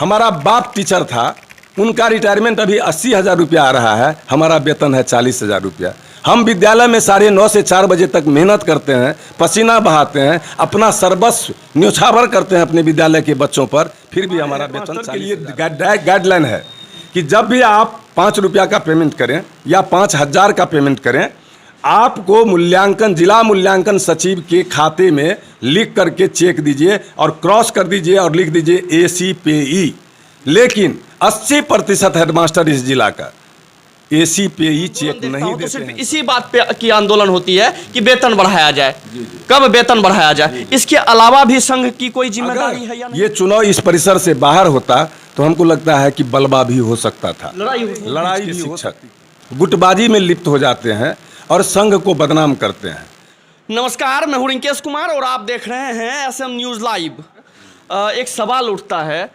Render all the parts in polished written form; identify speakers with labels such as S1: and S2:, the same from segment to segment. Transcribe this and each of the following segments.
S1: हमारा बाप टीचर था, उनका रिटायरमेंट अभी 80,000 रुपया आ रहा है, हमारा वेतन है 40,000 रुपया। हम विद्यालय में 9:30 से 4 बजे तक मेहनत करते हैं, पसीना बहाते हैं, अपना सर्वस्व न्योछावर करते हैं अपने विद्यालय के बच्चों पर, फिर भी हमारा वेतन के लिए गाइडलाइन है कि जब भी आप 5 रुपया का पेमेंट करें या 5,000 का पेमेंट करें, आपको मूल्यांकन जिला मूल्यांकन सचिव के खाते में लिख करके चेक दीजिए और क्रॉस कर दीजिए और लिख दीजिए ACPE। लेकिन 80% हेडमास्टर इस जिला का ACPE चेक नहीं देते हैं।
S2: इसी बात पे की आंदोलन होती है कि वेतन बढ़ाया जाए। कब वेतन बढ़ाया जाए? इसके अलावा भी संघ की कोई जिम्मेदारी है या नहीं?
S1: ये चुनाव इस परिसर से बाहर होता तो हमको लगता है कि बलवा भी हो सकता था, लड़ाई भी। शिक्षक गुटबाजी में लिप्त हो जाते हैं और संघ को बदनाम करते हैं।
S2: नमस्कार, मैं हूं रिंकेश कुमार और आप देख रहे हैं SM न्यूज़ लाइव। एक सवाल उठता है,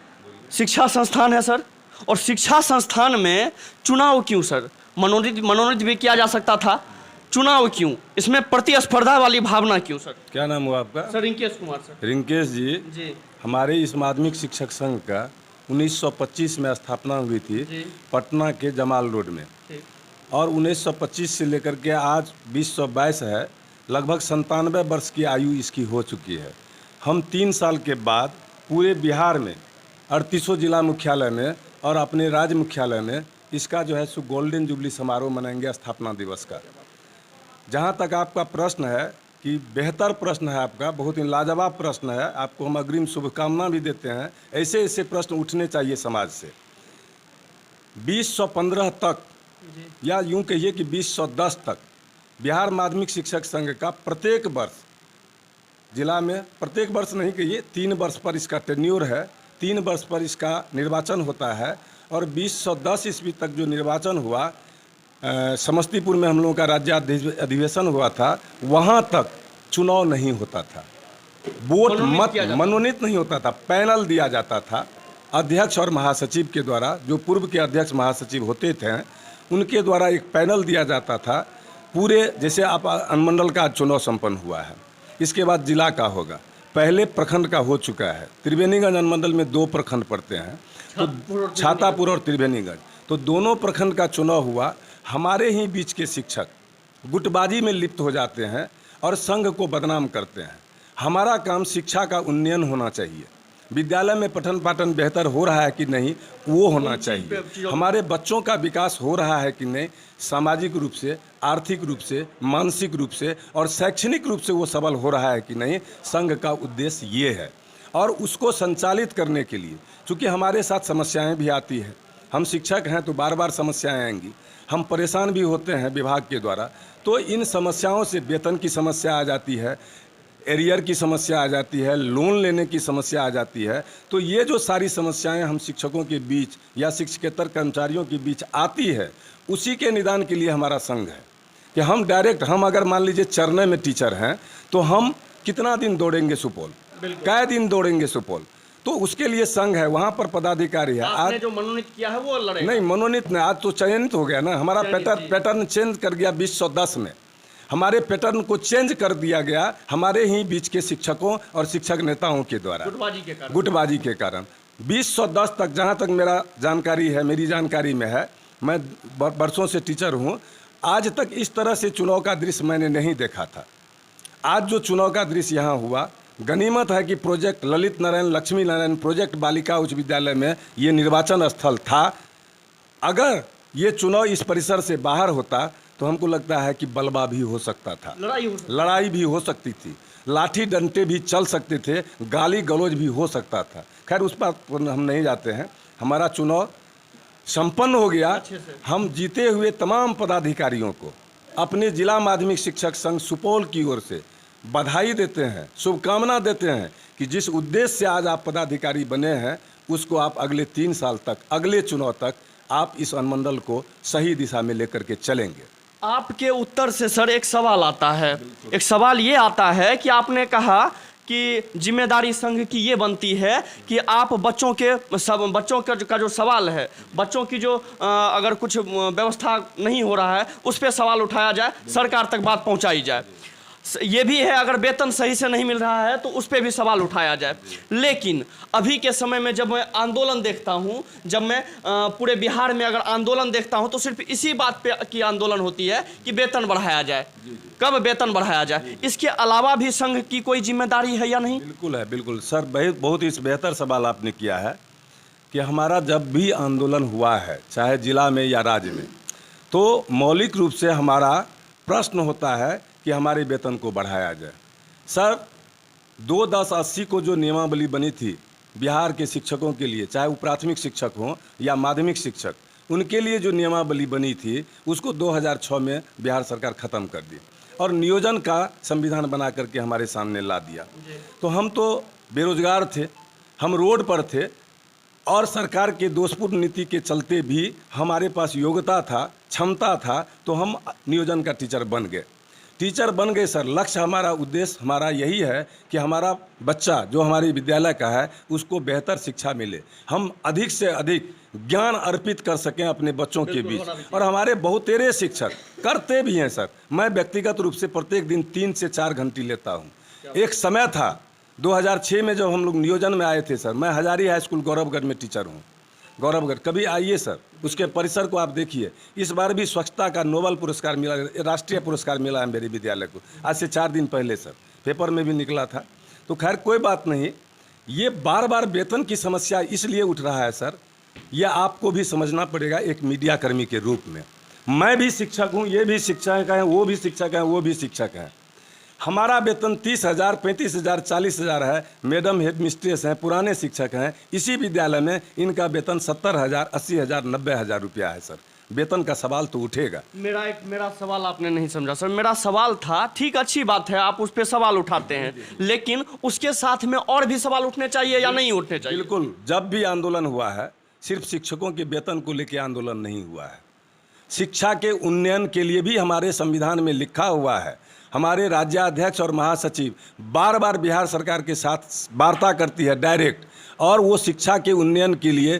S2: शिक्षा संस्थान है सर, और शिक्षा संस्थान में चुनाव क्यों सर? मनोनीत भी किया जा सकता था, चुनाव क्यों? इसमें प्रतिस्पर्धा वाली भावना क्यों सर?
S1: क्या नाम हुआ आपका?
S2: Sir Rinkesh Kumar sir.
S1: रिंकेश जी, हमारे इस माध्यमिक शिक्षक संघ का 1925 में स्थापना हुई थी पटना के जमाल रोड में, और 1925 से लेकर के आज 2022 है, लगभग 97 वर्ष की आयु इसकी हो चुकी है। हम 3 साल के बाद पूरे बिहार में 38 जिला मुख्यालय में और अपने राज्य मुख्यालय में इसका जो है सो गोल्डन जुबली समारोह मनाएंगे स्थापना दिवस का। जहाँ तक आपका प्रश्न है कि बेहतर प्रश्न है आपका, बहुत ही लाजवाब प्रश्न है, आपको हम अग्रिम शुभकामना भी देते हैं। ऐसे ऐसे प्रश्न उठने चाहिए समाज से। 2015 तक या यूं कहिए कि 2010 तक बिहार माध्यमिक शिक्षक संघ का प्रत्येक वर्ष जिला में, प्रत्येक वर्ष नहीं कहिए, 3 वर्ष पर इसका टेन्योर है, 3 वर्ष पर इसका निर्वाचन होता है। और 2010 ईस्वी तक जो निर्वाचन हुआ, समस्तीपुर में हम लोगों का राज्य अधिवेशन हुआ था, वहाँ तक चुनाव नहीं होता था, वोट मत मनोनीत नहीं होता था, पैनल दिया जाता था अध्यक्ष और महासचिव के द्वारा। जो पूर्व के अध्यक्ष महासचिव होते थे उनके द्वारा एक पैनल दिया जाता था। पूरे जैसे आप अनुमंडल का चुनाव संपन्न हुआ है, इसके बाद जिला का होगा, पहले प्रखंड का हो चुका है। त्रिवेणीगंज अनुमंडल में 2 प्रखंड पड़ते हैं, तो छातापुर और त्रिवेणीगंज, तो दोनों प्रखंड का चुनाव हुआ। हमारे ही बीच के शिक्षक गुटबाजी में लिप्त हो जाते हैं और संघ को बदनाम करते हैं। हमारा काम शिक्षा का उन्नयन होना चाहिए, विद्यालय में पठन पाठन बेहतर हो रहा है कि नहीं वो होना चाहिए, हमारे बच्चों का विकास हो रहा है कि नहीं, सामाजिक रूप से, आर्थिक रूप से, मानसिक रूप से और शैक्षणिक रूप से वो सबल हो रहा है कि नहीं। संघ का उद्देश्य ये है, और उसको संचालित करने के लिए चूँकि हमारे साथ समस्याएं भी आती हैं, हम शिक्षक हैं तो बार बार समस्याएं आएंगी, हम परेशान भी होते हैं विभाग के द्वारा। तो इन समस्याओं से वेतन की समस्या आ जाती है, एरियर की समस्या आ जाती है, लोन लेने की समस्या आ जाती है। तो ये जो सारी समस्याएं हम शिक्षकों के बीच या शिक्षकेतर कर्मचारियों के बीच आती है, उसी के निदान के लिए हमारा संघ है कि हम डायरेक्ट, हम अगर मान लीजिए चरने में टीचर हैं तो हम कितना दिन दौड़ेंगे सुपौल, कै दिन दौड़ेंगे सुपौल, तो उसके लिए संघ है, वहाँ पर पदाधिकारी है।
S2: आज जो मनोनीत किया है वो लड़ेगा? नहीं,
S1: मनोनीत नहीं, आज तो चयनित हो गया ना, हमारा पैटर्न चेंज कर गया 2010 में, हमारे पैटर्न को चेंज कर दिया गया हमारे ही बीच के शिक्षकों और शिक्षक नेताओं के द्वारा, गुटबाजी के कारण। 2010 तक जहाँ तक मेरा जानकारी है, मेरी जानकारी में है, मैं वर्षों से टीचर हूँ, आज तक इस तरह से चुनाव का दृश्य मैंने नहीं देखा था। आज जो चुनाव का दृश्य यहाँ हुआ, गनीमत है कि प्रोजेक्ट ललित नारायण लक्ष्मी नारायण प्रोजेक्ट बालिका उच्च विद्यालय में ये निर्वाचन स्थल था। अगर ये चुनाव इस परिसर से बाहर होता तो हमको लगता है कि बलवा भी हो सकता था, लड़ाई भी हो सकती थी, लाठी डंडे भी चल सकते थे, गाली गलौज भी हो सकता था। खैर उस पर हम नहीं जाते हैं। हमारा चुनाव संपन्न हो गया। हम जीते हुए तमाम पदाधिकारियों को अपने जिला माध्यमिक शिक्षक संघ सुपौल की ओर से बधाई देते हैं, शुभकामना देते हैं कि जिस उद्देश्य से आज आप पदाधिकारी बने हैं उसको आप अगले 3 साल तक, अगले चुनाव तक आप इस अनुमंडल को सही दिशा में लेकर के चलेंगे।
S2: आपके उत्तर से सर एक सवाल आता है, एक सवाल ये आता है कि आपने कहा कि जिम्मेदारी संघ की ये बनती है कि आप बच्चों का जो सवाल है, बच्चों की जो अगर कुछ व्यवस्था नहीं हो रहा है उस पर सवाल उठाया जाए, सरकार तक बात पहुंचाई जाए। ये भी है, अगर वेतन सही से नहीं मिल रहा है तो उस पर भी सवाल उठाया जाए। लेकिन अभी के समय में जब मैं आंदोलन देखता हूं, जब मैं पूरे बिहार में अगर आंदोलन देखता हूं, तो सिर्फ इसी बात पे की आंदोलन होती है कि वेतन बढ़ाया जाए, कब वेतन बढ़ाया जाए। इसके अलावा भी संघ की कोई जिम्मेदारी है या नहीं?
S1: बिल्कुल है, बिल्कुल सर, बहुत ही बेहतर सवाल आपने किया है कि हमारा जब भी आंदोलन हुआ है, चाहे जिला में या राज्य में, तो मौलिक रूप से हमारा प्रश्न होता है कि हमारे वेतन को बढ़ाया जाए। सर 2/10/80 को जो नियमावली बनी थी बिहार के शिक्षकों के लिए, चाहे वो प्राथमिक शिक्षक हों या माध्यमिक शिक्षक, उनके लिए जो नियमावली बनी थी उसको 2006 में बिहार सरकार ख़त्म कर दी और नियोजन का संविधान बना करके हमारे सामने ला दिया। तो हम तो बेरोजगार थे, हम रोड पर थे और सरकार के दोषपूर्ण नीति के चलते भी हमारे पास योग्यता था, क्षमता था, तो हम नियोजन का टीचर बन गए। टीचर बन गए सर। लक्ष्य हमारा, उद्देश्य हमारा यही है कि हमारा बच्चा जो हमारे विद्यालय का है उसको बेहतर शिक्षा मिले, हम अधिक से अधिक ज्ञान अर्पित कर सकें अपने बच्चों के बीच। और हमारे बहुतेरे शिक्षक करते भी हैं सर। मैं व्यक्तिगत रूप से प्रत्येक दिन 3 से 4 घंटे लेता हूँ। एक समय था 2006 में जब हम लोग नियोजन में आए थे सर, मैं हजारी हाई स्कूल गौरवगढ़ में टीचर हूँ। गौरवगढ़ कभी आइए सर, उसके परिसर को आप देखिए। इस बार भी स्वच्छता का नोबल पुरस्कार मिला, राष्ट्रीय पुरस्कार मिला है मेरे विद्यालय को, आज से 4 दिन पहले सर, पेपर में भी निकला था। तो खैर कोई बात नहीं, ये बार बार वेतन की समस्या इसलिए उठ रहा है सर, यह आपको भी समझना पड़ेगा एक मीडिया कर्मी के रूप में। मैं भी शिक्षक हूँ, ये भी शिक्षक हैं, वो भी शिक्षक हैं, वो भी शिक्षक हैं। हमारा वेतन 30,000, 35,000, 40,000 है। मैडम हेड मिस्ट्रेस हैं, पुराने शिक्षक हैं। इसी विद्यालय में इनका वेतन 70,000, 80,000, 90,000 रुपया है सर। वेतन का सवाल तो उठेगा।
S2: मेरा सवाल आपने नहीं समझा सर। मेरा सवाल था, ठीक अच्छी बात है आप उस पर सवाल उठाते हैं, लेकिन उसके साथ में और भी सवाल उठने चाहिए या नहीं उठने चाहिए?
S1: बिल्कुल। जब भी आंदोलन हुआ है सिर्फ शिक्षकों के वेतन को लेकर आंदोलन नहीं हुआ है, शिक्षा के उन्नयन के लिए भी हमारे संविधान में लिखा हुआ है। हमारे राज्याध्यक्ष और महासचिव बार बार बिहार सरकार के साथ वार्ता करती है डायरेक्ट, और वो शिक्षा के उन्नयन के लिए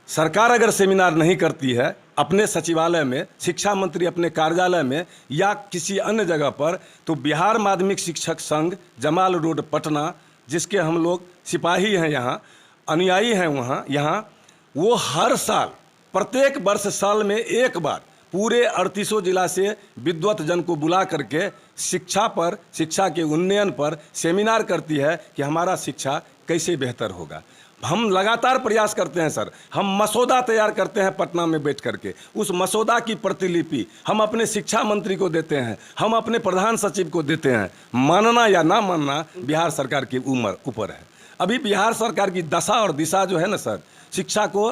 S1: सरकार अगर सेमिनार नहीं करती है अपने सचिवालय में, शिक्षा मंत्री अपने कार्यालय में या किसी अन्य जगह पर, तो बिहार माध्यमिक शिक्षक संघ जमाल रोड पटना, जिसके हम लोग सिपाही हैं, यहाँ अनुयायी हैं, यहाँ वो हर साल प्रत्येक वर्ष साल में एक बार पूरे 38 जिला से विद्वत जन को बुला करके शिक्षा पर, शिक्षा के उन्नयन पर सेमिनार करती है कि हमारा शिक्षा कैसे बेहतर होगा। हम लगातार प्रयास करते हैं सर। हम मसौदा तैयार करते हैं पटना में बैठ करके, उस मसौदा की प्रतिलिपि हम अपने शिक्षा मंत्री को देते हैं, हम अपने प्रधान सचिव को देते हैं। मानना या ना मानना बिहार सरकार की ऊपर है। अभी बिहार सरकार की दशा और दिशा जो है ना सर, शिक्षा को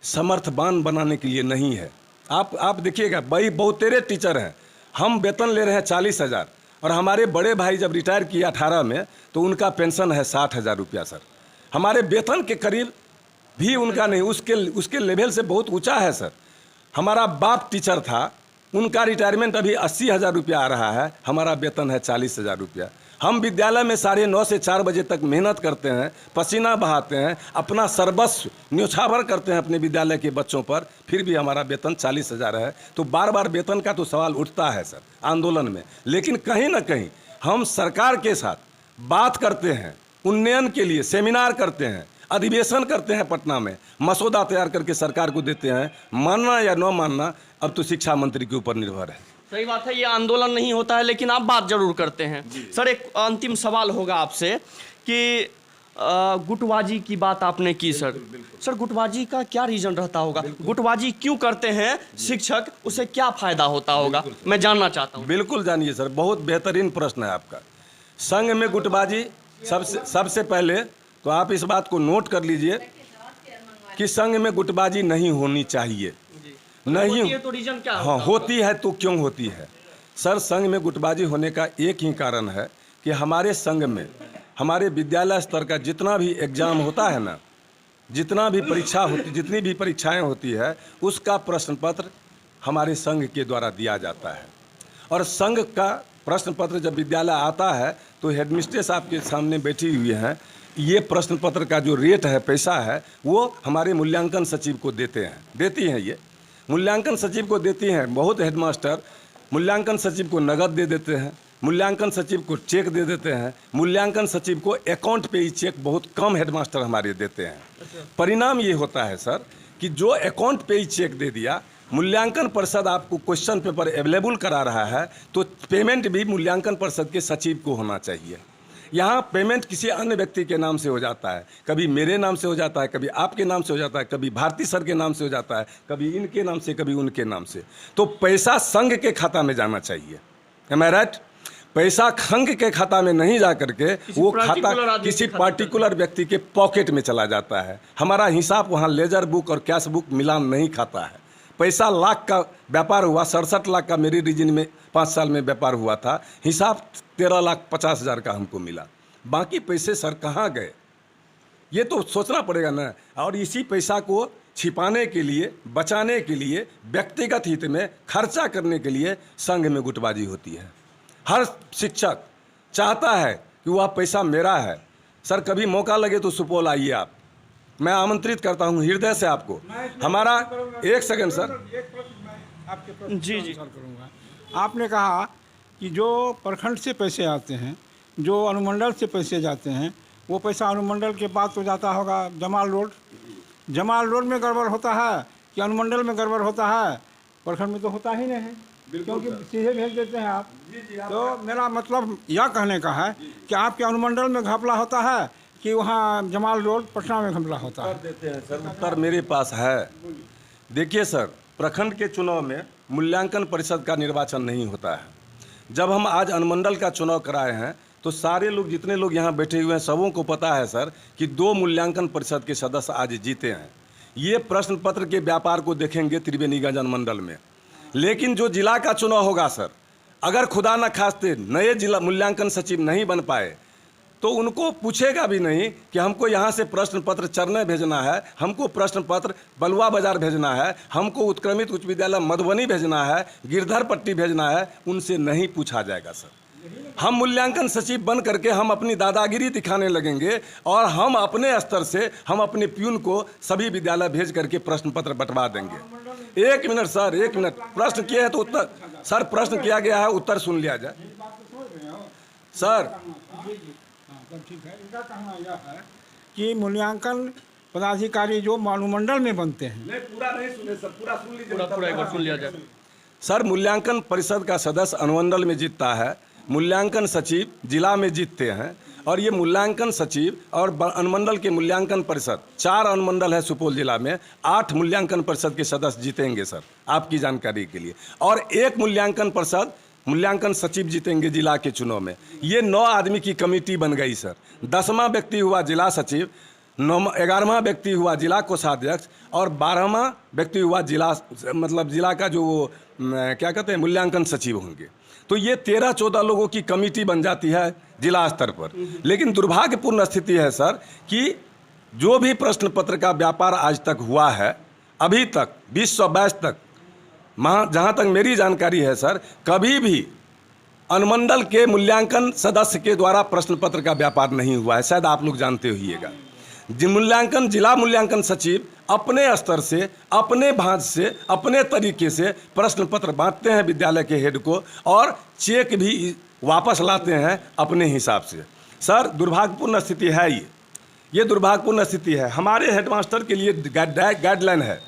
S1: समर्थवान बनाने के लिए नहीं है। आप देखिएगा, भाई बहुतेरे टीचर हैं, हम वेतन ले रहे हैं 40,000, और हमारे बड़े भाई जब रिटायर किए 18 में तो उनका पेंशन है 60,000 रुपया सर। हमारे वेतन के करीब भी उनका नहीं, उसके लेवल से बहुत ऊंचा है सर। हमारा बाप टीचर था, उनका रिटायरमेंट अभी 80,000 रुपया आ रहा है, हमारा वेतन है 40,000 रुपया। हम विद्यालय में 9:30 से 4 बजे तक मेहनत करते हैं, पसीना बहाते हैं, अपना सर्वस्व न्योछावर करते हैं अपने विद्यालय के बच्चों पर, फिर भी हमारा वेतन 40,000 है। तो बार बार वेतन का तो सवाल उठता है सर आंदोलन में, लेकिन कहीं ना कहीं हम सरकार के साथ बात करते हैं, उन्नयन के लिए सेमिनार करते हैं, अधिवेशन करते हैं पटना में, मसौदा तैयार करके सरकार को देते हैं। मानना या न मानना अब तो शिक्षा मंत्री के ऊपर निर्भर है।
S2: सही बात है, ये आंदोलन नहीं होता है, लेकिन आप बात जरूर करते हैं। सर एक अंतिम सवाल होगा आपसे कि गुटबाजी की बात आपने की सर। सर गुटबाजी का क्या रीजन रहता होगा? गुटबाजी क्यों करते हैं शिक्षक, उसे क्या फायदा होता होगा, मैं जानना चाहता हूँ।
S1: बिल्कुल जानिए सर, बहुत बेहतरीन प्रश्न है आपका। संघ में गुटबाजी, सबसे पहले तो आप इस बात को नोट कर लीजिए कि संघ में गुटबाजी नहीं होनी चाहिए। नहीं
S2: होती है तो रीजन क्या?
S1: हाँ, होती है तो क्यों होती है सर? संघ में गुटबाजी होने का एक ही कारण है कि हमारे संघ में, हमारे विद्यालय स्तर का जितना भी एग्जाम होता है ना, जितना भी परीक्षा होती, जितनी भी परीक्षाएं होती है, उसका प्रश्न पत्र हमारे संघ के द्वारा दिया जाता है। और संघ का प्रश्न पत्र जब विद्यालय आता है तो हेडमिस्ट्रेस आपके सामने बैठी हुई हैं, ये प्रश्न पत्र का जो रेट है, पैसा है, वो हमारे मूल्यांकन सचिव को देती हैं। ये मूल्यांकन सचिव को देती हैं। बहुत हेडमास्टर मूल्यांकन सचिव को नगद दे देते हैं, मूल्यांकन सचिव को चेक दे देते हैं, मूल्यांकन सचिव को अकाउंट पे ही चेक बहुत कम हेडमास्टर हमारे देते हैं। परिणाम ये होता है सर कि जो अकाउंट पे ही चेक दे दिया, मूल्यांकन परिषद आपको क्वेश्चन पेपर अवेलेबल करा रहा है, तो पेमेंट भी मूल्यांकन परिषद के सचिव को होना चाहिए। यहाँ पेमेंट किसी अन्य व्यक्ति के नाम से हो जाता है, कभी मेरे नाम से हो जाता है, कभी आपके नाम से हो जाता है, कभी भारती सर के नाम से हो जाता है, कभी इनके नाम से, कभी उनके नाम से। तो पैसा संघ के खाता में जाना चाहिए। एम आई राइट? पैसा संघ के खाता में नहीं जा करके वो खाता किसी पार्टिकुलर व्यक्ति के पॉकेट में चला जाता है। हमारा हिसाब वहाँ लेजर बुक और कैश बुक मिलान नहीं खाता है। पैसा लाख का व्यापार हुआ, 67 लाख का मेरी रीजन में 5 साल में व्यापार हुआ था, हिसाब 13,50,000 का हमको मिला। बाकी पैसे सर कहाँ गए, ये तो सोचना पड़ेगा ना। और इसी पैसा को छिपाने के लिए, बचाने के लिए, व्यक्तिगत हित में खर्चा करने के लिए संघ में गुटबाजी होती है। हर शिक्षक चाहता है कि वह पैसा मेरा है। सर कभी मौका लगे तो सुपौल आइए आप, मैं आमंत्रित करता हूं हृदय से आपको। हमारा एक सेकंड सर,
S3: एक प्रश्न मैं आपके प्रश्न
S2: जी जी
S3: करूँगा। आपने कहा कि जो प्रखंड से पैसे आते हैं, जो अनुमंडल से पैसे जाते हैं, वो पैसा अनुमंडल के बाद तो जाता होगा जमाल रोड। जमाल रोड में गड़बड़ होता है कि अनुमंडल में गड़बड़ होता है? प्रखंड में तो होता ही नहीं है, क्योंकि सीधे भेज देते हैं आप। तो मेरा मतलब यह कहने का है कि आपके अनुमंडल में घपला होता है कि वहाँ जमाल रोड पटना में घपला होता है?
S1: देते हैं सर, उत्तर मेरे पास है। देखिए सर, प्रखंड के चुनाव में मूल्यांकन परिषद का निर्वाचन नहीं होता है। जब हम आज अनुमंडल का चुनाव कराए हैं तो सारे लोग, जितने लोग यहाँ बैठे हुए हैं, सबों को पता है सर कि 2 मूल्यांकन परिषद के सदस्य आज जीते हैं। ये प्रश्न पत्र के व्यापार को देखेंगे त्रिवेणीगंज अनुमंडल में। लेकिन जो जिला का चुनाव होगा सर, अगर खुदा न खास्ते नए जिला मूल्यांकन सचिव नहीं बन पाए तो उनको पूछेगा भी नहीं कि हमको यहाँ से प्रश्न पत्र चरने भेजना है, हमको प्रश्न पत्र बलुआ बाजार भेजना है, हमको उत्क्रमित उच्च विद्यालय मधुबनी भेजना है, गिरधर पट्टी भेजना है। उनसे नहीं पूछा जाएगा सर। हम मूल्यांकन सचिव बन करके हम अपनी दादागिरी दिखाने लगेंगे और हम अपने स्तर से हम अपने प्यून को सभी विद्यालय भेज करके प्रश्न पत्र बंटवा देंगे। 1 मिनट सर, 1 मिनट। प्रश्न किया है तो उत्तर, सर प्रश्न किया गया है, उत्तर सुन लिया जाए सर।
S3: ठीक है, इनका कहना यह है कि मूल्यांकन पदाधिकारी जो अनुमंडल में बनते हैं,
S1: नहीं पूरा नहीं सुने सर, पूरा सुन लीजिए,
S2: पूरा एक बार सुन लिया जाए।
S1: सर मूल्यांकन परिषद का सदस्य अनुमंडल में जीतता है, मूल्यांकन सचिव जिला में जीतते हैं। और ये मूल्यांकन सचिव और अनुमंडल के मूल्यांकन परिषद, 4 अनुमंडल है सुपौल जिला में, 8 मूल्यांकन परिषद के सदस्य जीतेंगे सर, आपकी जानकारी के लिए। और 1 मूल्यांकन सचिव जीतेंगे जिला के चुनाव में। ये 9 आदमी की कमेटी बन गई सर। 10वां व्यक्ति हुआ जिला सचिव, 11वां व्यक्ति हुआ जिला कोषाध्यक्ष और 12वां व्यक्ति हुआ जिला, मतलब जिला का जो वो क्या कहते हैं, मूल्यांकन सचिव होंगे। तो ये 13-14 लोगों की कमेटी बन जाती है जिला स्तर पर। लेकिन दुर्भाग्यपूर्ण स्थिति है सर कि जो भी प्रश्न पत्र का व्यापार आज तक हुआ है, अभी तक 2022 तक, जहाँ तक मेरी जानकारी है सर, कभी भी अनुमंडल के मूल्यांकन सदस्य के द्वारा प्रश्न पत्र का व्यापार नहीं हुआ है। शायद आप लोग जानते होइएगा। जिला मूल्यांकन सचिव अपने स्तर से, अपने भांज से, अपने तरीके से प्रश्न पत्र बांटते हैं विद्यालय के हेड को और चेक भी वापस लाते हैं अपने हिसाब से। सर दुर्भाग्यपूर्ण स्थिति है ये दुर्भाग्यपूर्ण स्थिति है। हमारे हेडमास्टर के लिए गाइडलाइन है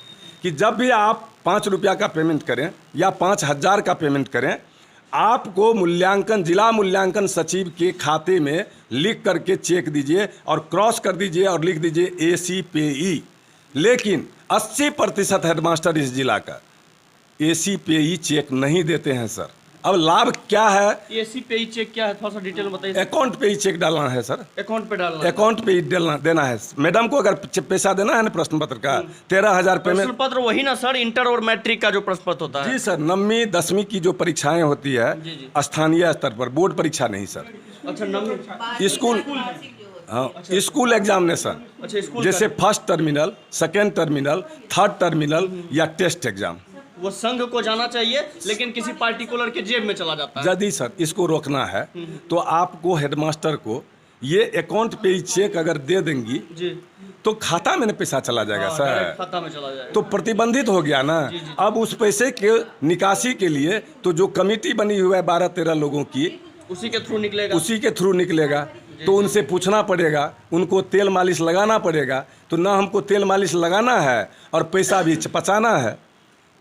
S1: कि जब भी आप 5 रुपया का पेमेंट करें या 5,000 का पेमेंट करें, आपको जिला मूल्यांकन सचिव के खाते में लिख करके चेक दीजिए और क्रॉस कर दीजिए और लिख दीजिए AC पेई। लेकिन 80% हेडमास्टर इस जिला का AC पेई चेक नहीं देते हैं सर। अब लाभ क्या है?
S2: AC पेई चेक क्या है, थोड़ा सा डिटेल में बताइए।
S1: अकाउंट पे ही चेक डालना है सर,
S2: अकाउंट पे डालना,
S1: अकाउंट पे ही देना है। मैडम को अगर पैसा देना है ना प्रश्न पत्र का, 13,000 पेमेंट।
S2: प्रश्न पत्र वही ना सर, इंटर और मैट्रिक का जो प्रश्न पत्र होता है?
S1: जी सर, 9वीं 10वीं की जो परीक्षाएं होती है स्थानीय स्तर पर, बोर्ड परीक्षा नहीं सर।
S2: अच्छा, 9वीं
S1: स्कूल, हाँ स्कूल एग्जामिनेशन,
S2: अच्छा स्कूल,
S1: जैसे first terminal, second terminal, third terminal या टेस्ट एग्जाम,
S2: वो संघ को जाना चाहिए लेकिन किसी पार्टिकुलर के जेब में चला जाता है।
S1: यदि सर इसको रोकना है तो आपको हेडमास्टर को ये अकाउंट पे ही चेक अगर दे देंगी
S2: जी,
S1: तो खाता में पैसा चला जाएगा सर,
S2: खाता में चला जाएगा,
S1: तो प्रतिबंधित हो गया ना। अब उस पैसे के निकासी के लिए तो जो कमेटी बनी हुई है 12-13 लोगों की,
S2: उसी के थ्रू निकलेगा।
S1: उसी के थ्रू निकलेगा। तो उनसे पूछना पड़ेगा, उनको तेल मालिश लगाना पड़ेगा। तो ना हमको तेल मालिश लगाना है और पैसा भी बचाना है।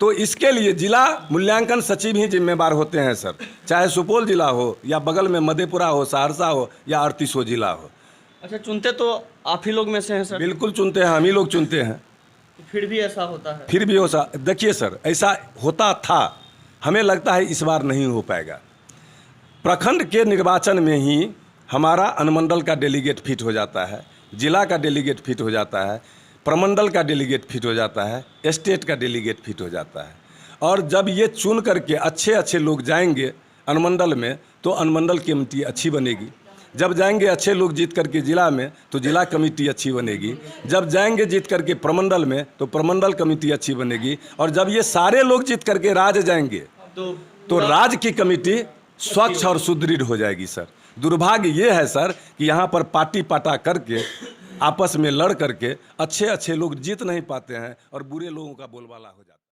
S1: तो इसके लिए जिला मूल्यांकन सचिव ही जिम्मेदार होते हैं सर, चाहे सुपौल जिला हो या बगल में मधेपुरा हो, सहरसा हो या अड़तीसो जिला हो।
S2: अच्छा, चुनते तो आप ही लोग में से हैं सर?
S1: बिल्कुल चुनते हैं, हम ही लोग चुनते हैं।
S2: फिर भी ऐसा होता है?
S1: फिर भी ऐसा, देखिए सर, ऐसा होता था, हमें लगता है इस बार नहीं हो पाएगा। प्रखंड के निर्वाचन में ही हमारा अनुमंडल का डेलीगेट फिट हो जाता है, जिला का डेलीगेट फिट हो जाता है, प्रमंडल का डेलीगेट फिट हो जाता है, स्टेट का डेलीगेट फिट हो जाता है। और जब ये चुन करके अच्छे अच्छे लोग जाएंगे अनुमंडल में तो अनुमंडल कमेटी अच्छी बनेगी। जब जाएंगे अच्छे लोग जीत करके जिला में तो जिला कमेटी अच्छी बनेगी। जब जाएंगे जीत करके प्रमंडल में तो प्रमंडल कमेटी अच्छी बनेगी। और जब ये सारे लोग जीत करके राज्य जाएंगे तो राज्य की कमेटी स्वच्छ और सुदृढ़ हो जाएगी सर। दुर्भाग्य ये है सर कि यहाँ पर पार्टी पाटा करके आपस में लड़ करके अच्छे अच्छे लोग जीत नहीं पाते हैं और बुरे लोगों का बोलबाला हो जाता है।